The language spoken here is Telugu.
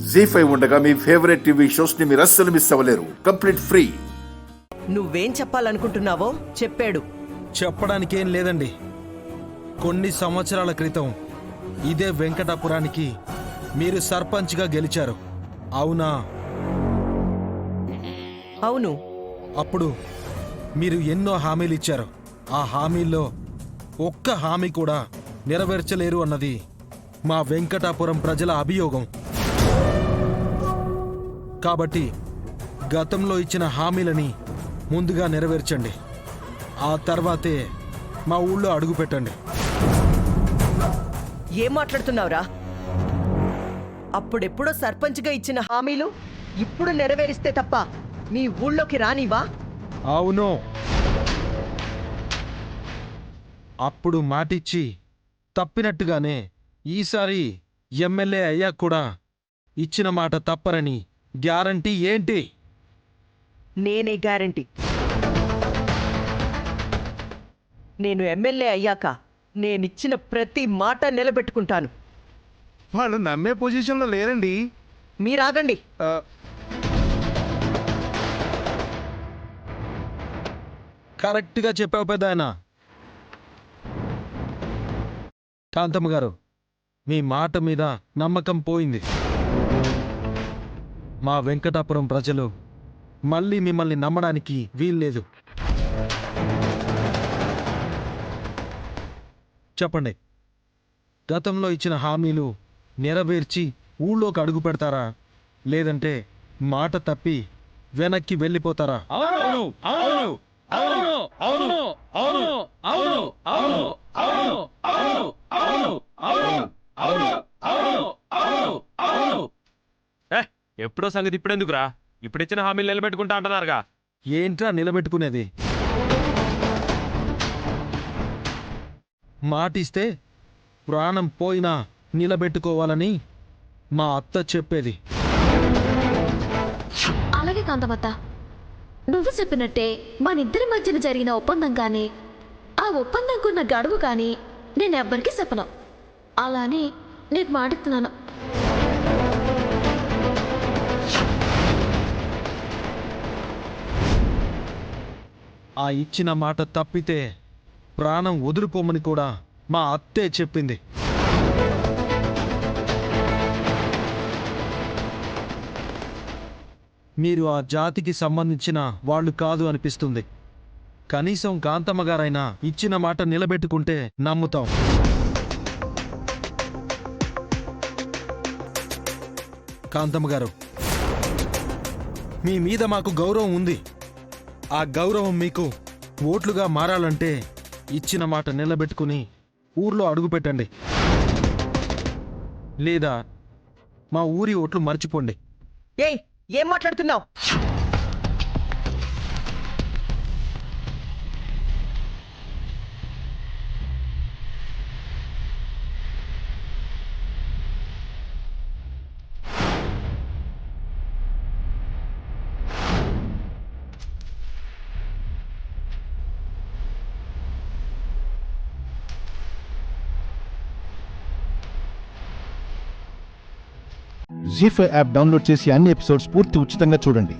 జీ5 ఉండగా మీ ఫేవరెట్ టీవీ షోస్ ని మీరు అస్సలు మిస్ అవ్వలేరు. Complete free. నువ్వేం చెప్పాలనుకుంటున్నావో చెప్పాడు. చెప్పడానికేం లేదండి. కొన్ని సంవత్సరాల క్రితం ఇదే వెంకటాపురానికి మీరు సర్పంచ్గా గెలిచారు, అవునా? అవును. అప్పుడు మీరు ఎన్నో హామీలు ఇచ్చారు. ఆ హామీల్లో ఒక్క హామీ కూడా నెరవేర్చలేరు అన్నది మా వెంకటాపురం ప్రజల అభియోగం. కాబట్టి గతంలో ఇచ్చిన హామీలని ముందుగా నెరవేర్చండి. ఆ తర్వాతే మా ఊళ్ళో అడుగు పెట్టండి. ఏం మాట్లాడుతున్నావురా? అప్పుడెప్పుడో సర్పంచ్గా ఇచ్చిన హామీలు ఇప్పుడు నెరవేరిస్తే తప్ప మీ ఊళ్ళోకి రానివా? అవును. అప్పుడు మాటిచ్చి తప్పినట్టుగానే ఈసారి ఎమ్మెల్యే అయ్యాక కూడా ఇచ్చిన మాట తప్పరని గ్యారంటీ ఏంటి? నేనే గ్యారంటీ. నేను ఎమ్మెల్యే అయ్యాక నేనిచ్చిన ప్రతి మాట నిలబెట్టుకుంటాను. వాళ్ళు నమ్మే పొజిషన్లో లేరండి. మీరాగండి. కరెక్ట్గా చెప్పావు పెద్దాయన. కాంతమ్మ గారు, మీ మాట మీద నమ్మకం పోయింది. మా వెంకటాపురం ప్రజలు మళ్ళీ మిమ్మల్ని నమ్మడానికి వీల్లేదు. చెప్పండి, గతంలో ఇచ్చిన హామీలు నెరవేర్చి ఊళ్ళోకి అడుగు పెడతారా, లేదంటే మాట తప్పి వెనక్కి వెళ్ళిపోతారా? ఎప్పుడో సంగతి ఇప్పుడెందుకురా? ఇప్పుడిచ్చిన హామీలు నిలబెట్టుకుంటా అంటున్నారుగా. ఏంట్రా నిలబెట్టుకునేది? మాటిస్తే ప్రాణం పోయినా నిలబెట్టుకోవాలని మా అత్త చెప్పేది. అలాగే కాంతమత్త, నువ్వు చెప్పినట్టే మనిద్దరి మధ్యన జరిగిన ఒప్పందం కానీ ఆ ఒప్పందంకున్న గడువు కానీ నేనెవ్వరికీ చెప్పను. అలానే నీకు మాటిస్తున్నాను. ఆ ఇచ్చిన మాట తప్పితే ప్రాణం వదులుకోమని కూడా మా అత్తే చెప్పింది. మీరు ఆ జాతికి సంబంధించిన వాళ్ళు కాదు అనిపిస్తుంది. కనీసం కాంతమ్మ గారైనా ఇచ్చిన మాట నిలబెట్టుకుంటే నమ్ముతాం. కాంతమ్మ గారు, మీ మీద మాకు గౌరవం ఉంది. ఆ గౌరవం మీకు ఓట్లుగా మారాలంటే ఇచ్చిన మాట నిలబెట్టుకుని ఊర్లో అడుగుపెట్టండి, లేదా మా ఊరి ఓట్లు మర్చిపోండి. ఏయ్, ఏం మాట్లాడుతున్నావు? జీ5 యాప్ డౌన్లోడ్ చేసి అన్ని ఎపిసోడ్స్ పూర్తి ఉచితంగా చూడండి.